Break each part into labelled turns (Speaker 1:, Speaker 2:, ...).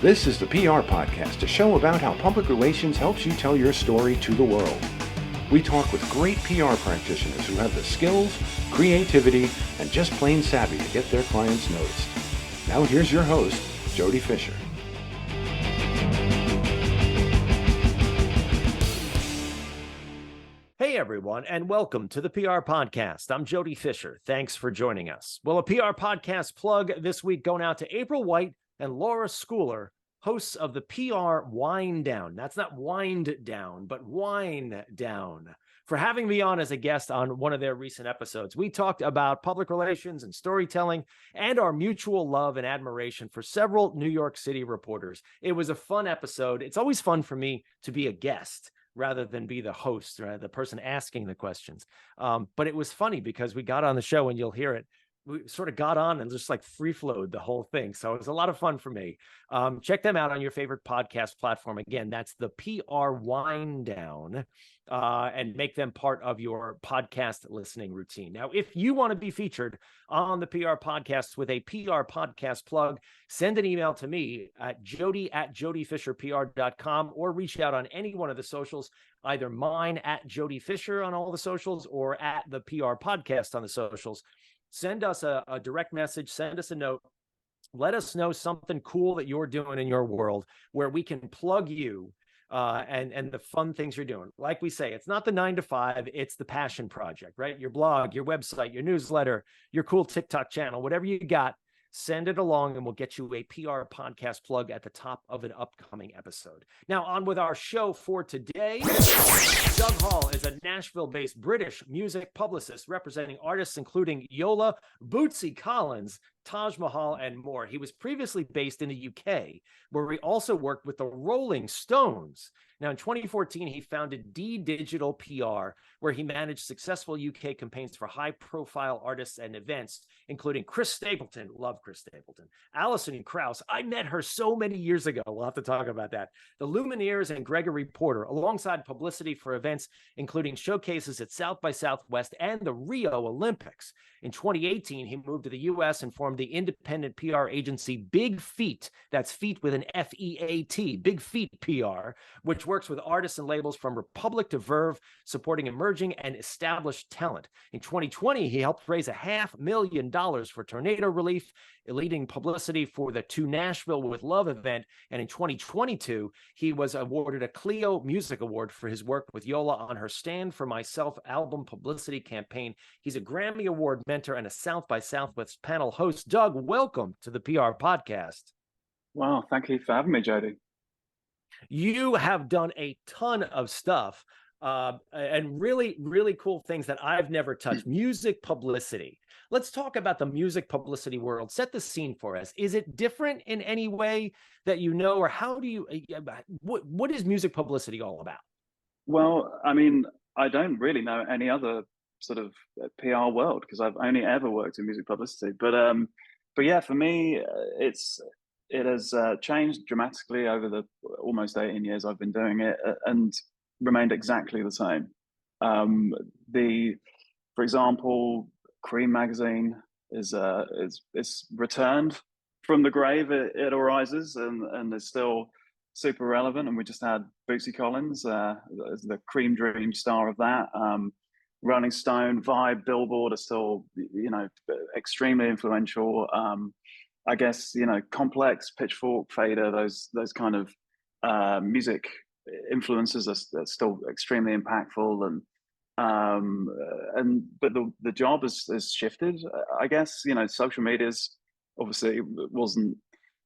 Speaker 1: This is the PR Podcast, a show about how public relations helps you tell your story to the world. We talk with great PR practitioners who have the skills, creativity, and just plain savvy to get their clients noticed. Now here's your host, Jody Fisher.
Speaker 2: Hey everyone, and welcome to the PR Podcast. I'm Jody Fisher. Thanks for joining us. Well, a PR Podcast plug this week going out to April White and Laura Schooler, hosts of the PR Wind Down. That's not wind down, but wine down. For having me on as a guest on one of their recent episodes. We talked about public relations and storytelling and our mutual love and admiration for several New York City reporters. It was a fun episode. It's always fun for me to be a guest rather than be the host or the person asking the questions. But it was funny because we got on the show and you'll hear it. We sort of got on and just like free flowed the whole thing. So it was a lot of fun for me. Check them out on your favorite podcast platform. Again, that's the PR Wind Down, and make them part of your podcast listening routine. Now, if you want to be featured on the PR Podcast with a PR Podcast plug, send an email to me at jody@jodyfisherpr.com or reach out on any one of the socials, either mine at Jody Fisher on all the socials or at the PR Podcast on the socials. Send us a direct message, send us a note. Let us know something cool that you're doing in your world where we can plug you and the fun things you're doing. Like we say, it's not the 9 to 5, it's the passion project, right? Your blog, your website, your newsletter, your cool TikTok channel, whatever you got, send it along and we'll get you a PR Podcast plug at the top of an upcoming episode. Now on with our show for today. Doug Hall is a Nashville-based British music publicist representing artists including Yola, Bootsy Collins, Taj Mahal, and more. He was previously based in the UK, where he also worked with the Rolling Stones. Now, in 2014, he founded D Digital PR, where he managed successful UK campaigns for high-profile artists and events, including Chris Stapleton, love Chris Stapleton, Alison Krauss, I met her so many years ago, we'll have to talk about that, the Lumineers, and Gregory Porter, alongside publicity for events, including showcases at South by Southwest and the Rio Olympics. In 2018, he moved to the U.S. and formed the independent PR agency Big Feet, that's feet with an F-E-A-T, Big Feet PR, which works with artists and labels from Republic to Verve, supporting emerging and established talent. In 2020, he helped raise $500,000 for tornado relief, leading publicity for the To Nashville With Love event. And in 2022, he was awarded a Clio Music Award for his work with Yola on her Stand For Myself album publicity campaign. He's a Grammy Award mentor and a South by Southwest panel host. Doug, welcome to the PR Podcast.
Speaker 3: Wow, thank you for having me, Jody.
Speaker 2: You have done a ton of stuff and really, really cool things that I've never touched. Music publicity. Let's talk about the music publicity world. Set the scene for us. Is it different in any way that you know, or how do you, what is music publicity all about?
Speaker 3: Well, I mean, I don't really know any other sort of PR world because I've only ever worked in music publicity. But yeah, for me, it has changed dramatically over the almost 18 years I've been doing it, and remained exactly the same. For example, Cream magazine is returned from the grave. It arises and is still super relevant. And we just had Bootsy Collins as the Cream Dream star of that. Rolling Stone, Vibe, Billboard are still, extremely influential. I guess, Complex, Pitchfork, Fader, those kind of music influences are still extremely impactful. But the job has shifted. I guess, social media's obviously wasn't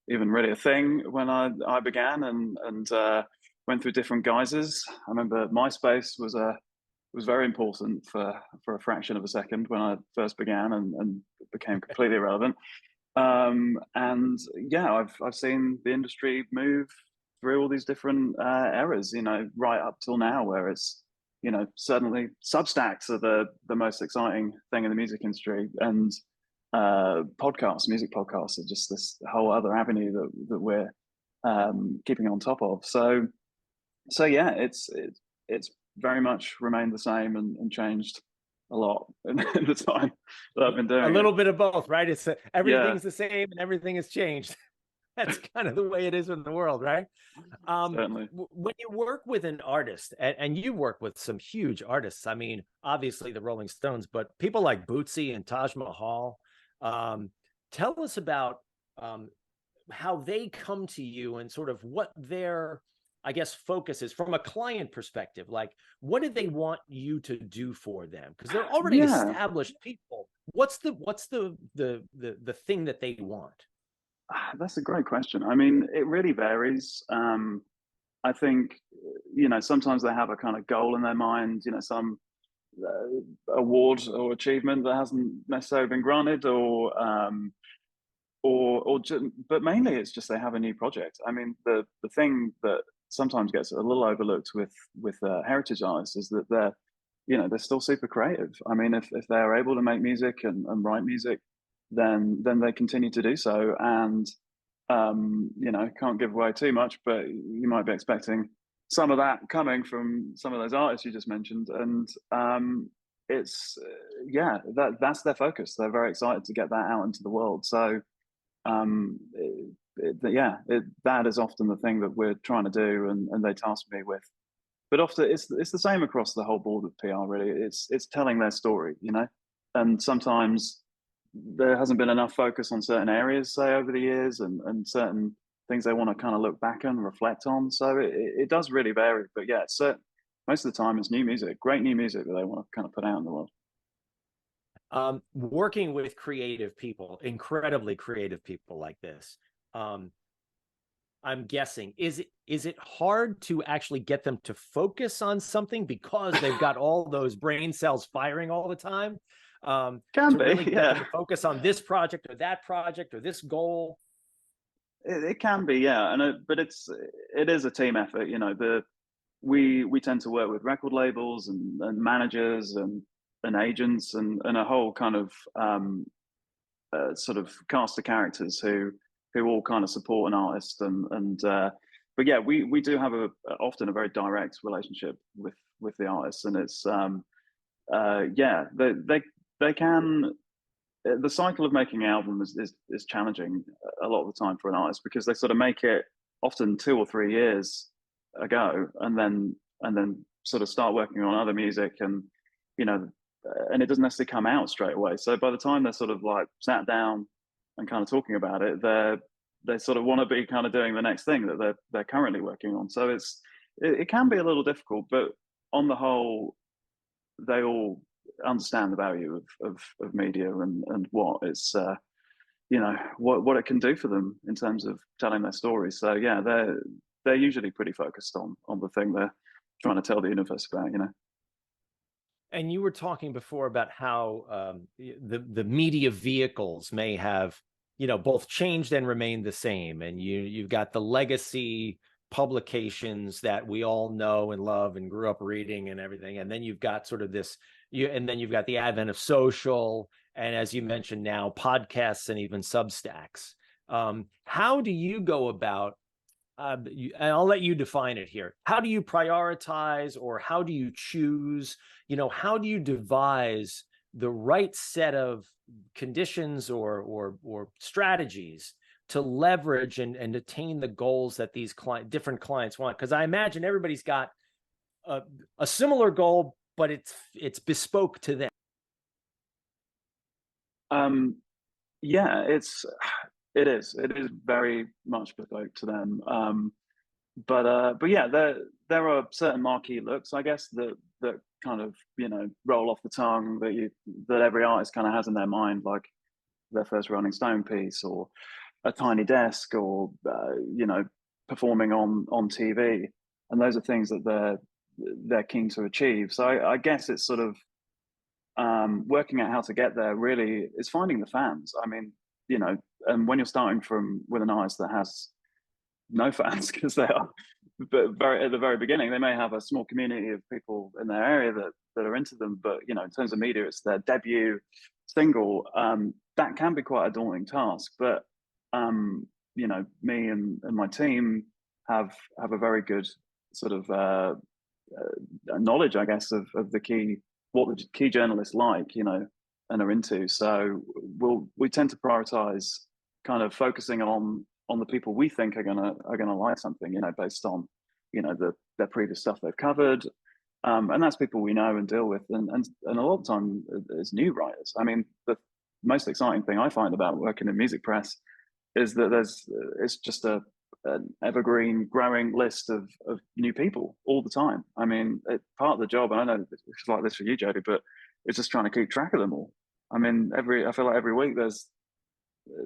Speaker 3: even really a thing when I began and went through different guises. I remember MySpace was very important for a fraction of a second when I first began and became completely irrelevant. And yeah, I've seen the industry move through all these different eras, right up till now, where it's, certainly Substacks are the most exciting thing in the music industry, and music podcasts are just this whole other avenue that we're keeping on top of. So yeah, it's very much remained the same and changed a lot in the time that I've been doing
Speaker 2: a little bit of both, right? It's everything's the same and everything has changed. That's kind of the way it is in the world, right?
Speaker 3: Certainly.
Speaker 2: When you work with an artist, and you work with some huge artists, I mean, obviously the Rolling Stones, but people like Bootsy and Taj Mahal, tell us about how they come to you and sort of what their, I guess, focus is from a client perspective. Like, what do they want you to do for them? Because they're already established people. What's the thing that they want?
Speaker 3: That's a great question. I mean, it really varies. I think, you know, sometimes they have a kind of goal in their mind, you know, some award or achievement that hasn't necessarily been granted, but mainly it's just they have a new project. I mean, the thing that sometimes gets a little overlooked with heritage artists is that they're, you know, they're still super creative. I mean, if they're able to make music and write music, then they continue to do so. And you know, can't give away too much, but you might be expecting some of that coming from some of those artists you just mentioned. And it's yeah, that's their focus. They're very excited to get that out into the world. So that is often the thing that we're trying to do, and they task me with. But often it's the same across the whole board of PR. Really, it's telling their story, you know, and sometimes there hasn't been enough focus on certain areas, say, over the years, and certain things they want to kind of look back and reflect on. So it does really vary. But yeah, most of the time it's new music, great new music that they want to kind of put out in the world.
Speaker 2: Working with creative people, incredibly creative people like this, I'm guessing, is it hard to actually get them to focus on something because they've got all those brain cells firing all the time?
Speaker 3: Can be,
Speaker 2: really
Speaker 3: yeah.
Speaker 2: Focus on this project or that project or this goal.
Speaker 3: It can be, yeah, but it is a team effort. You know, we tend to work with record labels and managers and agents and a whole kind of sort of cast of characters who all kind of support an artist but yeah, we do have often a very direct relationship with the artists, and it's yeah, they can. The cycle of making an album is challenging a lot of the time for an artist, because they sort of make it often 2 or 3 years ago, and then sort of start working on other music, and you know, and it doesn't necessarily come out straight away. So by the time they're sort of like sat down and kind of talking about it, they sort of want to be kind of doing the next thing that they're currently working on. So it can be a little difficult, but on the whole, they all understand the value of media and what it's you know, what it can do for them in terms of telling their stories. So yeah, they're usually pretty focused on the thing they're trying to tell the universe about, you know.
Speaker 2: And you were talking before about how the media vehicles may have, you know, both changed and remained the same. And you've got the legacy publications that we all know and love and grew up reading and everything. And then you've got sort of this, and then you've got the advent of social, and as you mentioned now, podcasts and even Substacks. How do you go about, and I'll let you define it here. How do you prioritize, or how do you choose, you know, how do you devise the right set of conditions or strategies to leverage and attain the goals that these different clients want? Because I imagine everybody's got a similar goal, but it's bespoke to them.
Speaker 3: Yeah, it is very much bespoke to them. But yeah, there are certain marquee looks, I guess, that kind of, you know, roll off the tongue, that every artist kind of has in their mind, like their first Rolling Stone piece, or a tiny desk, or you know, performing on TV, and those are things that they're keen to achieve. So I guess it's sort of working out how to get there. Really, is finding the fans. I mean, you know, and when you're starting with an artist that has no fans, because they are, but at the very beginning, they may have a small community of people in their area that are into them. But you know, in terms of media, it's their debut single. That can be quite a daunting task. But you know, me and my team have a very good sort of knowledge, I guess, of what the key journalists like, you know, and are into. So we tend to prioritize kind of focusing on on the people we think are gonna like something, you know, based on, you know, their previous stuff they've covered. And that's people we know and deal with, and a lot of the time it's new writers. I mean, the most exciting thing I find about working in music press is that it's just an evergreen, growing list of new people all the time. I mean, part of the job, and I know it's like this for you, Jody, but it's just trying to keep track of them all. I mean, I feel like every week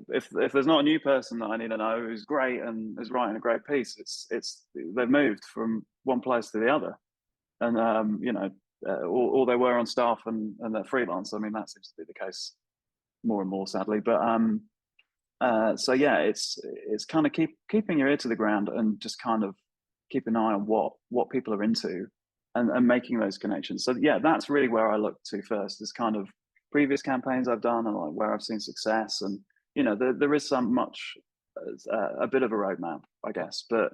Speaker 3: if there's not a new person that I need to know who's great and is writing a great piece, it's they've moved from one place to the other. And you know, or they were on staff and they're freelance. I mean, that seems to be the case more and more, sadly. But so yeah, it's kind of keeping your ear to the ground and just kind of keep an eye on what people are into, and making those connections. So yeah, that's really where I look to first, is kind of previous campaigns I've done and like where I've seen success. And you know, there is a bit of a roadmap, I guess, but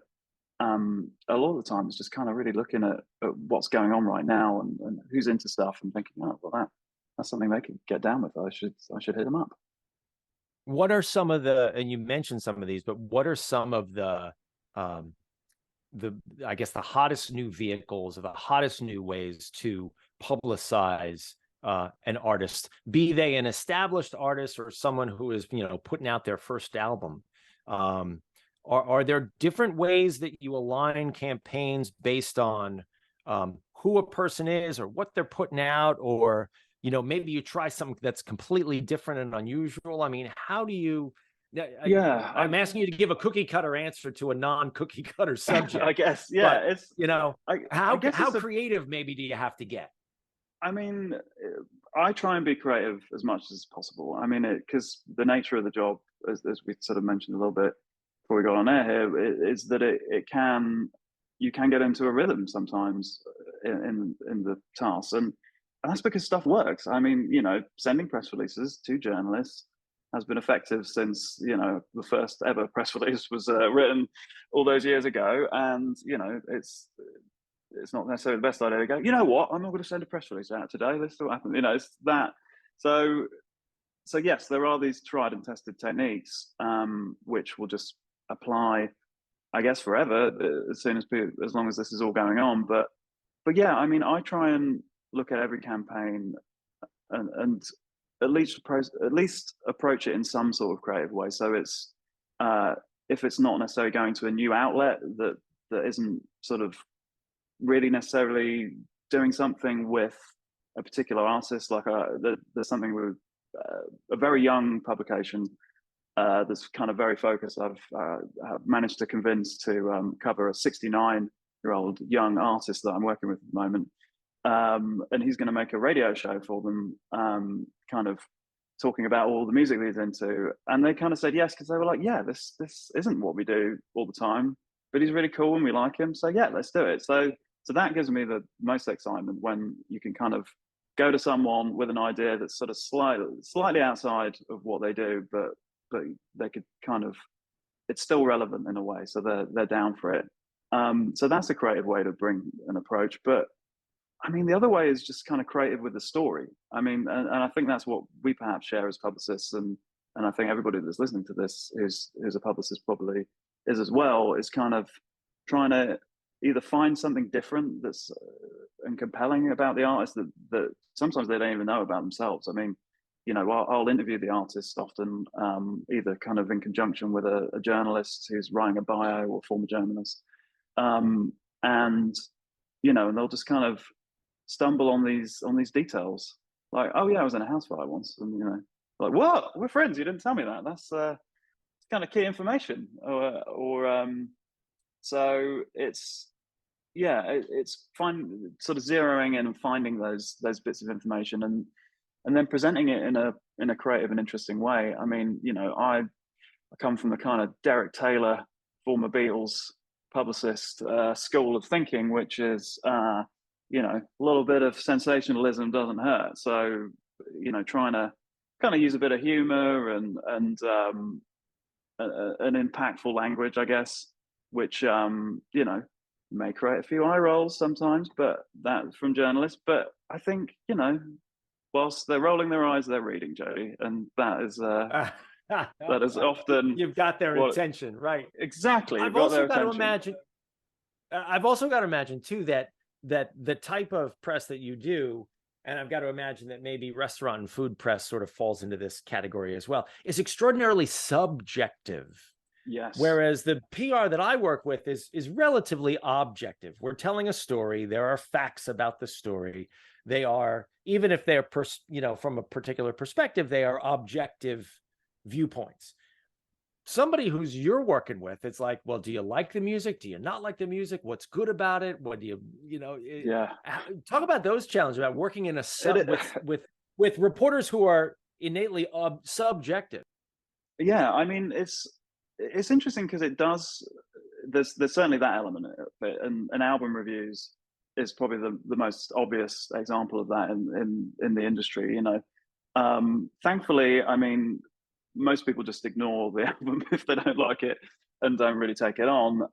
Speaker 3: a lot of the time it's just kind of really looking at what's going on right now and who's into stuff, and thinking, oh, well, that's something they could get down with. I should hit them up.
Speaker 2: What are some of and you mentioned some of these, but what are some of the I guess the hottest new vehicles, or the hottest new ways to publicize an artist, be they an established artist or someone who is, you know, putting out their first album? Are there different ways that you align campaigns based on who a person is or what they're putting out, or, you know, maybe you try something that's completely different and unusual? I mean, how do you?
Speaker 3: Yeah,
Speaker 2: I'm asking you to give a cookie cutter answer to a non-cookie cutter subject.
Speaker 3: I guess, yeah.
Speaker 2: But,
Speaker 3: it's,
Speaker 2: you know, how
Speaker 3: it's
Speaker 2: creative maybe do you have to get?
Speaker 3: I mean, I try and be creative as much as possible. I mean, because the nature of the job, as we sort of mentioned a little bit before we got on air here, is that you can get into a rhythm sometimes in the tasks, and that's because stuff works. I mean, you know, sending press releases to journalists has been effective since, you know, the first ever press release was written all those years ago. And you know, it's not necessarily the best idea to go, you know what, I'm not going to send a press release out today, let's see what happens. You know, it's that. So yes, there are these tried and tested techniques, which will just apply, I guess, forever, as long as this is all going on. But yeah, I mean, I try and look at every campaign and at least approach it in some sort of creative way. So it's if it's not necessarily going to a new outlet that isn't sort of really necessarily doing something with a particular artist, like there's something with a very young publication that's kind of very focused. I've managed to convince to cover a 69-year-old young artist that I'm working with at the moment, and he's going to make a radio show for them, kind of talking about all the music that he's into. And they kind of said yes, because they were like, yeah, this isn't what we do all the time, but he's really cool and we like him, so yeah, let's do it. So that gives me the most excitement, when you can kind of go to someone with an idea that's sort of slightly outside of what they do, but they could kind of, it's still relevant in a way, so they're down for it. So that's a creative way to bring an approach. But I mean, the other way is just kind of creative with the story. I mean, and I think that's what we perhaps share as publicists, and I think everybody that's listening to this who's a publicist probably is as well, is kind of trying to either find something different that's and compelling about the artist that sometimes they don't even know about themselves. I mean, you know, I'll interview the artist often, either kind of in conjunction with a journalist who's writing a bio, or former journalist, and you know, and they'll just kind of stumble on these details, like, oh yeah, I was in a house fire once, and you know, like, what? We're friends? You didn't tell me that. That's kind of key information, so it's sort of zeroing in and finding those bits of information, and then presenting it in a creative and interesting way. I mean, you know, I come from the kind of Derek Taylor, former Beatles publicist school of thinking, which is you know, a little bit of sensationalism doesn't hurt. So, you know, trying to kind of use a bit of humor and an impactful language, I guess, which you know, may create a few eye rolls sometimes, but that's from journalists. But I think, you know, whilst they're rolling their eyes, they're reading, Jody, and that is That is often
Speaker 2: you've got their
Speaker 3: what,
Speaker 2: attention, right?
Speaker 3: exactly.
Speaker 2: I've also got to imagine. I've also got to imagine too that the type of press that you do, and I've got to imagine that maybe restaurant and food press sort of falls into this category as well, is extraordinarily subjective.
Speaker 3: Yes.
Speaker 2: Whereas the PR that I work with is relatively objective. We're telling a story. There are facts about the story. They are, even if they're from a particular perspective, they are objective viewpoints. Somebody who's you're working with, it's like, well, do you like the music? Do you not like the music? What's good about it? What do
Speaker 3: yeah.
Speaker 2: Talk about those challenges about working in a with reporters who are innately subjective.
Speaker 3: Yeah, I mean, it's interesting because it does. There's certainly that element of it, and album reviews is probably the most obvious example of that in the industry. Thankfully, I mean, most people just ignore the album if they don't like it and don't really take it on.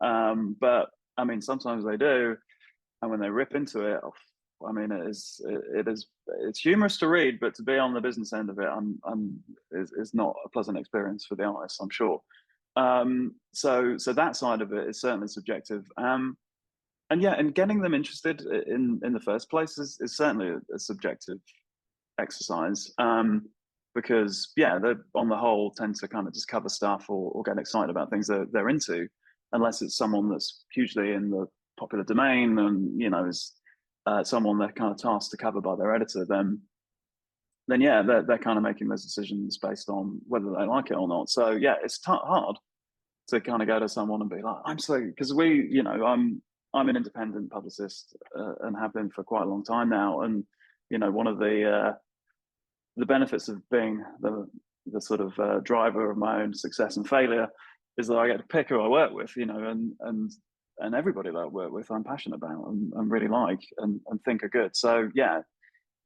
Speaker 3: But I mean, sometimes they do, and when they rip into it, I mean, it's humorous to read, but to be on the business end of it, is not a pleasant experience for the artist, I'm sure. So that side of it is certainly subjective. And yeah, and getting them interested in the first place is certainly a subjective exercise. Because yeah, they on the whole tend to kind of just cover stuff or get excited about things they're into, unless it's someone that's hugely in the popular domain and is someone they're kind of tasked to cover by their editor. Then yeah, they're kind of making those decisions based on whether they like it or not. So yeah, it's hard to kind of go to someone and be like, I'm so, because I'm an independent publicist and have been for quite a long time now, and one of the benefits of being the sort of driver of my own success and failure is that I get to pick who I work with, and everybody that I work with I'm passionate about and really like and think are good. So yeah,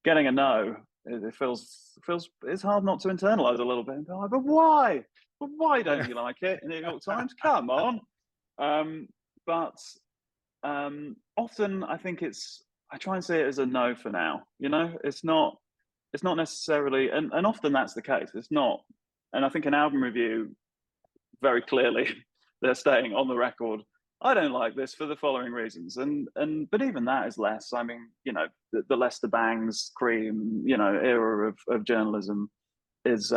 Speaker 3: getting a no, it feels it's hard not to internalize a little bit and go, like, but why don't you like it in the New York Times? Come on. But often I think I try and see it as a no for now. It's not necessarily, and often that's the case. It's not, and I think an album review, very clearly, they're staying on the record. I don't like this for the following reasons, but even that is less. I mean, the Lester Bangs, Cream, era of journalism has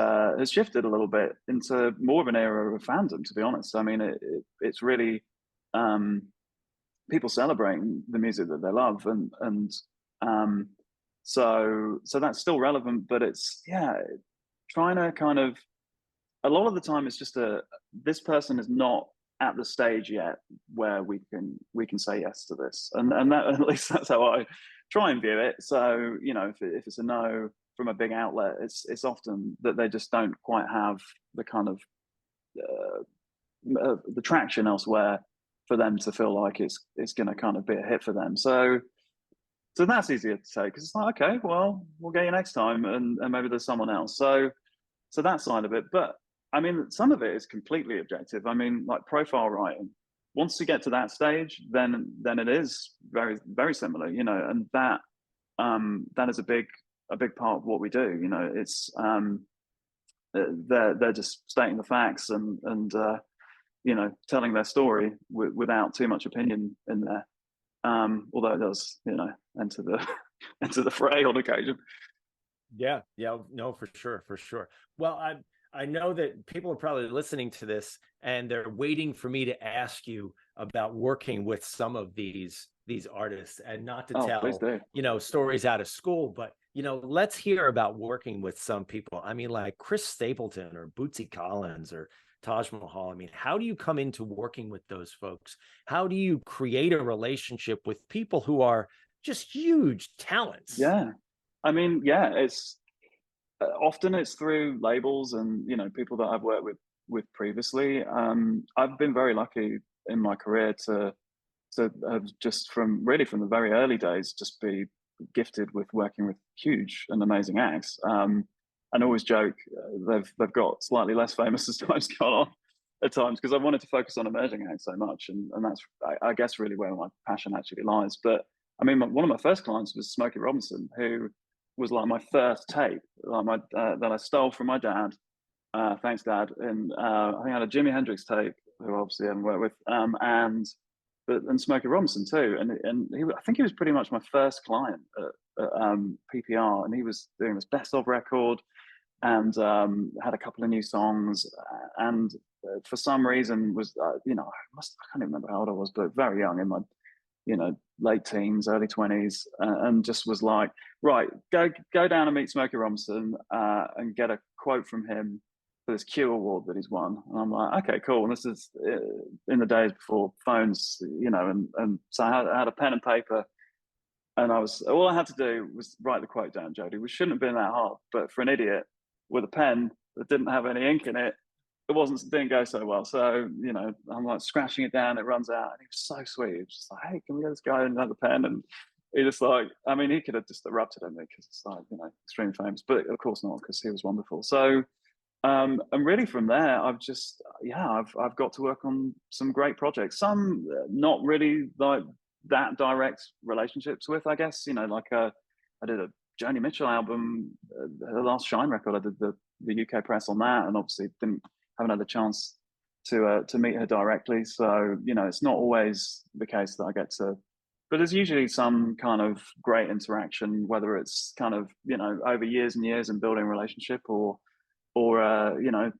Speaker 3: shifted a little bit into more of an era of fandom. To be honest, I mean, it's really people celebrating the music that they love, and so that's still relevant, but it's trying to kind of, a lot of the time it's just this person is not at the stage yet where we can say yes to this, and that, at least that's how I try and view it. So if it's a no from a big outlet, it's often that they just don't quite have the kind of the traction elsewhere for them to feel like it's going to kind of be a hit for them. So that's easier to say, because it's like, okay, well, we'll get you next time, and maybe there's someone else. So that side of it. But I mean, some of it is completely objective. I mean, like profile writing. Once you get to that stage, then it is very, very similar, and that is a big part of what we do. It's they're just stating the facts and telling their story without too much opinion in there. Although it does, enter the fray on occasion.
Speaker 2: Yeah, no, for sure. Well, I know that people are probably listening to this and they're waiting for me to ask you about working with some of these artists, and not to tell stories out of school, but let's hear about working with some people. I mean, like Chris Stapleton or Bootsy Collins or Taj Mahal. I mean, how do you come into working with those folks? How do you create a relationship with people who are just huge talents?
Speaker 3: Yeah, I mean, it's often it's through labels and people that I've worked with previously. I've been very lucky in my career to have just from the very early days just be gifted with working with huge and amazing acts. And always joke they've got slightly less famous as time's gone on at times, because I wanted to focus on emerging acts so much, and that's I guess really where my passion actually lies. But I mean, one of my first clients was Smokey Robinson, who was like my first tape, like that I stole from my dad. Thanks, Dad. And I think I had a Jimi Hendrix tape, who obviously I haven't worked with, and Smokey Robinson too. And I think he was pretty much my first client at PPR, and he was doing this best of record, and had a couple of new songs, and for some reason was I can't even remember how old I was, but very young, in my late teens, early 20s, and just was like, right, go down and meet Smokey Robinson and get a quote from him for this Q award that he's won. And I'm like, okay, cool. And this is in the days before phones, and so I had a pen and paper, and all I had to do was write the quote down, Jody, which shouldn't have been that hard, but for an idiot with a pen that didn't have any ink in it, didn't go so well. So, I'm like scratching it down, it runs out. And he was so sweet. He was just like, hey, can we get this guy another pen? And he just like, I mean, he could have just erupted at me because it's like, extremely famous, but of course not, because he was wonderful. So, and really from there, I've got to work on some great projects. Some not really like that direct relationships with, I guess, like I did a Joni Mitchell album, her last Shine record. I did the UK press on that, and obviously haven't had the chance to meet her directly. So, it's not always the case that I get to, but there's usually some kind of great interaction, whether it's kind of, over years and years and building a relationship, or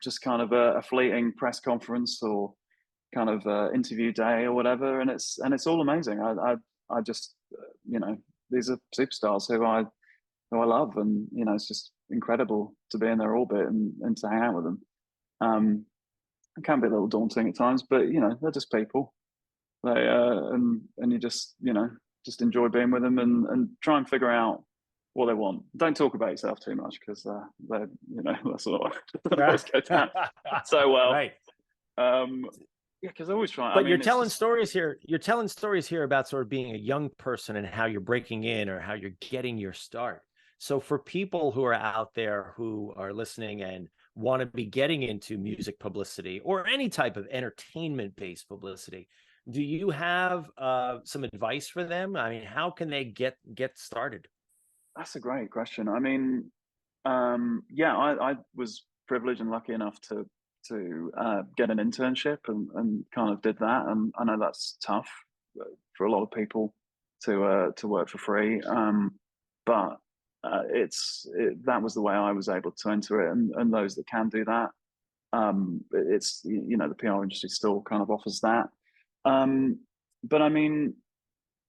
Speaker 3: just kind of a fleeting press conference, or kind of interview day or whatever. And it's all amazing. I just, these are superstars who I love, and, it's just incredible to be in their orbit and to hang out with them. It can be a little daunting at times, but they're just people. They and you just just enjoy being with them, and try and figure out what they want. Don't talk about yourself too much, because they that's not always go down so well.
Speaker 2: Right.
Speaker 3: Because I always try.
Speaker 2: But you're telling stories here. You're telling stories here about sort of being a young person and how you're breaking in, or how you're getting your start. So for people who are out there who are listening and want to be getting into music publicity or any type of entertainment-based publicity, do you have some advice for them? I mean, how can they get started?
Speaker 3: That's a great question. I mean, I was privileged and lucky enough to get an internship, and kind of did that. And I know that's tough for a lot of people to work for free, but that was the way I was able to enter it, and those that can do that, it's the PR industry still kind of offers that, but I mean,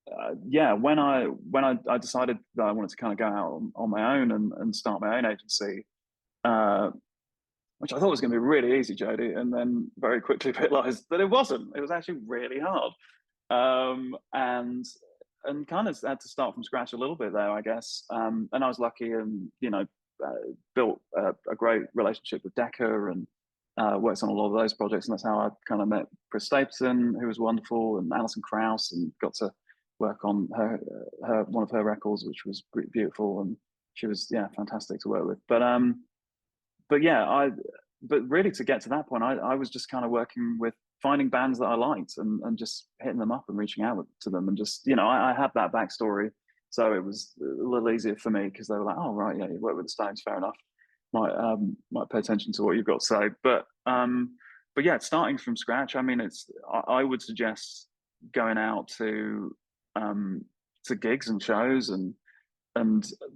Speaker 3: when I decided that I wanted to kind of go out on my own and start my own agency, which I thought was going to be really easy, Jody, and then very quickly realized that it wasn't. It was actually really hard, and kind of had to start from scratch a little bit there, I guess. And I was lucky, and built a great relationship with Decca, and worked on a lot of those projects. And that's how I kind of met Chris Stapleton, who was wonderful, and Alison Krauss, and got to work on her one of her records, which was beautiful, and she was fantastic to work with. But really, to get to that point, I was just kind of working with finding bands that I liked, and just hitting them up and reaching out to them, and just I had that backstory, so it was a little easier for me, because they were like, oh right, yeah, you work with the Stones, fair enough, might pay attention to what you've got to say. But yeah, starting from scratch, I mean, I would suggest going out to gigs and shows, and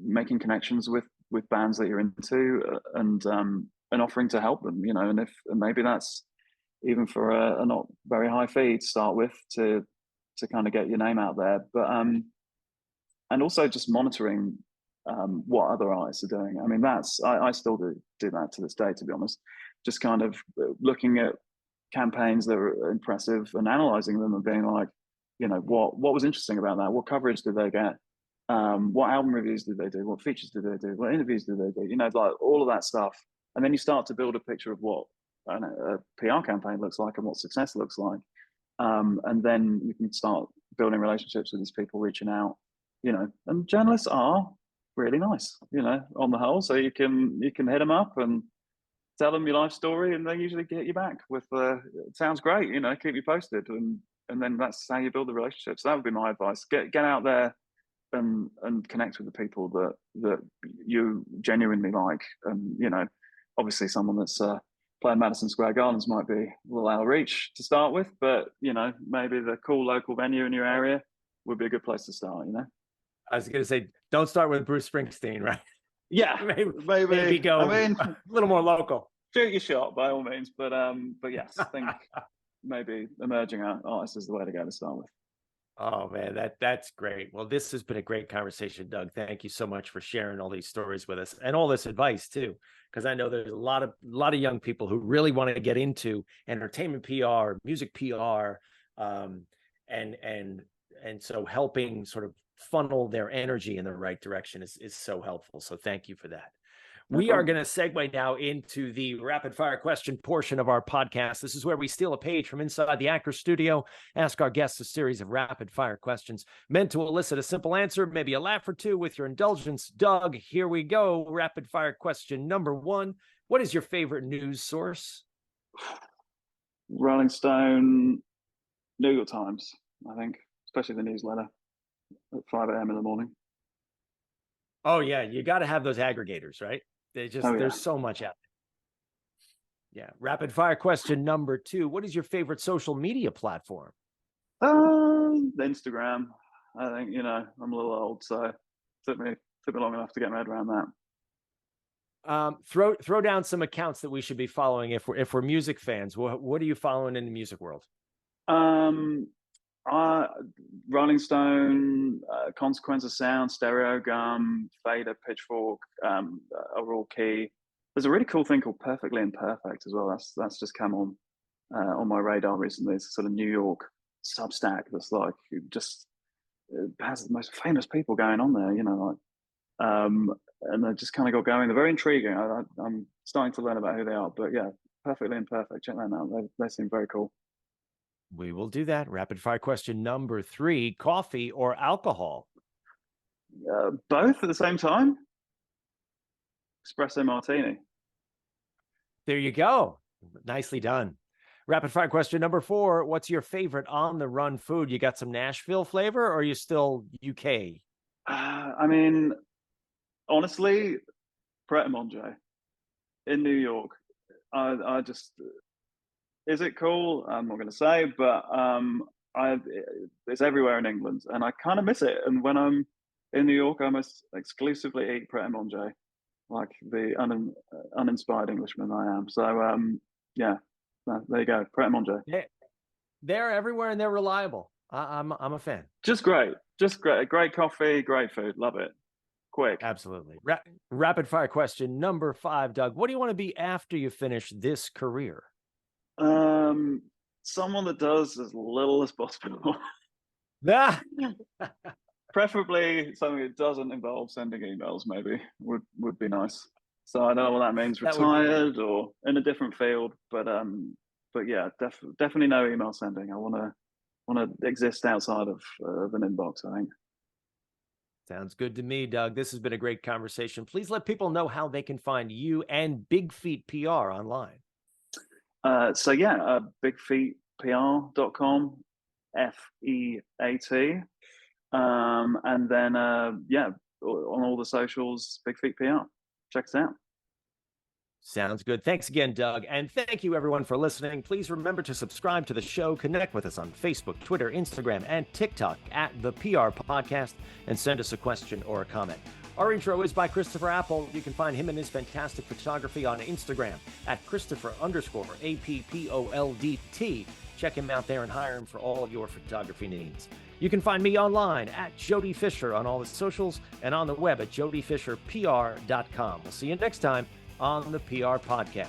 Speaker 3: making connections with bands that you're into, and offering to help them, and maybe that's even for a not very high fee to start with, to kind of get your name out there. But and also just monitoring what other artists are doing. I mean, I still do that to this day, to be honest. Just kind of looking at campaigns that are impressive and analyzing them, and being like, what was interesting about that? What coverage did they get? What album reviews did they do? What features did they do? What interviews did they do? Like all of that stuff. And then you start to build a picture of what a PR campaign looks like, and what success looks like. And then you can start building relationships with these people, reaching out, and journalists are really nice, on the whole. So you can hit them up and tell them your life story, and they usually get you back with, it sounds great, keep you posted. And then that's how you build the relationship. So that would be my advice. Get out there and connect with the people that you genuinely like, and obviously someone that's playing Madison Square Gardens might be a little out of reach to start with, but maybe the cool local venue in your area would be a good place to start.
Speaker 2: I was going to say, don't start with Bruce Springsteen, right?
Speaker 3: Yeah,
Speaker 2: maybe go a little more local.
Speaker 3: Shoot your shot by all means, but yes, I think maybe emerging artists is the way to go to start with.
Speaker 2: Oh man, that's great. Well, this has been a great conversation, Doug. Thank you so much for sharing all these stories with us and all this advice too, because I know there's a lot of young people who really want to get into entertainment PR, music PR, and so helping sort of funnel their energy in the right direction is so helpful. So thank you for that. We are going to segue now into the rapid fire question portion of our podcast. This is where we steal a page from inside the actor's studio, ask our guests a series of rapid fire questions meant to elicit a simple answer, maybe a laugh or two. With your indulgence, Doug, here we go. Rapid fire question number 1. What is your favorite news source?
Speaker 3: Rolling Stone, New York Times, I think, especially the newsletter at 5 a.m. in the morning.
Speaker 2: Oh yeah, you got to have those aggregators, right? There's so much out there. Yeah. Rapid fire question number 2. What is your favorite social media platform?
Speaker 3: Instagram. I think, I'm a little old, so it took me long enough to get my head around that.
Speaker 2: Throw down some accounts that we should be following if we're music fans. What are you following in the music world?
Speaker 3: Rolling Stone, Consequence of Sound, Stereo Gum, Fader, Pitchfork, Overall Key. There's a really cool thing called Perfectly Imperfect as well. That's just come on my radar recently. It's a sort of New York Substack that's like just has the most famous people going on there, and they just kind of got going. They're very intriguing. I'm starting to learn about who they are, but yeah, Perfectly Imperfect. Check that out. They seem very cool.
Speaker 2: We will do that. Rapid fire question number 3, coffee or alcohol?
Speaker 3: Both at the same time. Espresso martini.
Speaker 2: There you go. Nicely done. Rapid fire question number 4. What's your favorite on the run food? You got some Nashville flavor or are you still UK?
Speaker 3: I mean, honestly, Pret a Manger in New York. I just... Is it cool? I'm not going to say, but it's everywhere in England, and I kind of miss it. And when I'm in New York, I almost exclusively eat Pret a Manger, like the uninspired Englishman I am. So, yeah, there you go, Pret a Manger.
Speaker 2: Yeah, they're everywhere and they're reliable. I'm a fan.
Speaker 3: Just great, great coffee, great food, love it. Quick,
Speaker 2: absolutely. Rapid fire question number 5, Doug. What do you want to be after you finish this career?
Speaker 3: Someone that does as little as possible. Preferably something that doesn't involve sending emails, maybe would be nice. So I don't know what that means, retired or in a different field, but yeah, definitely no email sending. I want to exist outside of an inbox, I think.
Speaker 2: Sounds good to me, Doug. This has been a great conversation. Please let people know how they can find you and Big Feet PR online.
Speaker 3: So yeah, bigfeetpr.com, FEAT, and then yeah, on all the socials, Big Feet PR. Check us out.
Speaker 2: Sounds good. Thanks again, Doug. And thank you everyone for listening. Please remember to subscribe to the show, connect with us on Facebook, Twitter, Instagram, and TikTok at the PR Podcast, and send us a question or a comment. Our intro is by Christopher Apple. You can find him and his fantastic photography on Instagram at Christopher_APPOLDT. Check him out there and hire him for all of your photography needs. You can find me online at Jody Fisher on all the socials and on the web at jodyfisherpr.com. We'll see you next time on the PR Podcast.